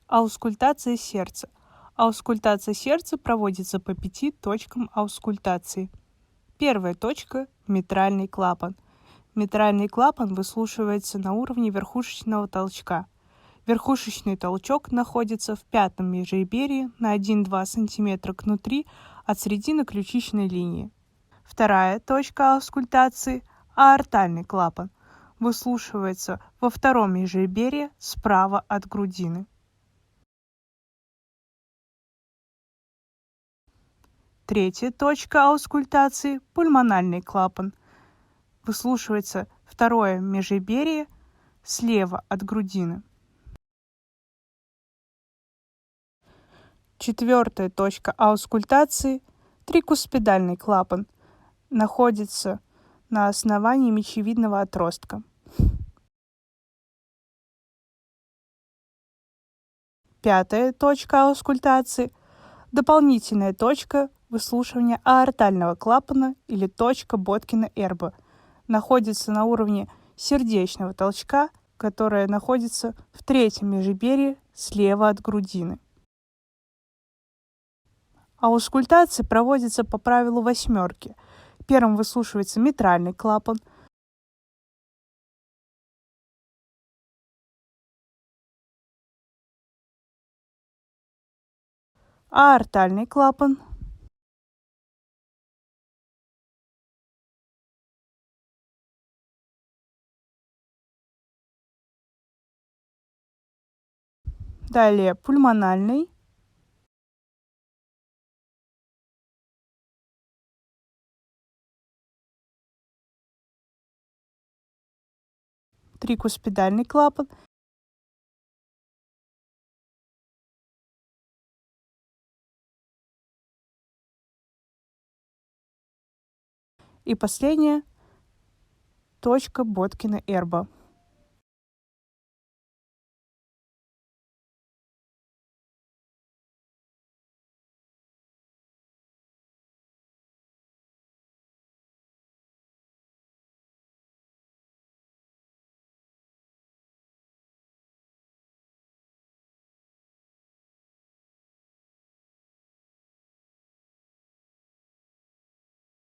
Аускультация сердца. Аускультация сердца проводится по 5 точкам аускультации. Первая точка – митральный клапан. Митральный клапан выслушивается на уровне верхушечного толчка. Верхушечный толчок находится в пятом межреберье на 1-2 см кнутри от середины ключичной линии. Вторая точка аускультации – аортальный клапан. Выслушивается во втором межреберье справа от грудины. Третья точка аускультации – пульмональный клапан. Выслушивается второе межреберье слева от грудины. Четвертая точка аускультации – трикуспидальный клапан. Находится на основании мечевидного отростка. Пятая точка аускультации – дополнительная точка выслушивания аортального клапана или точка Боткина-Эрба. Находится на уровне сердечного толчка, которая находится в третьем межреберье слева от грудины. Аускультация проводится по правилу восьмерки. Первым выслушивается митральный клапан, аортальный клапан, далее пульмональный, трикуспидальный клапан и последняя точка Боткина-Эрба.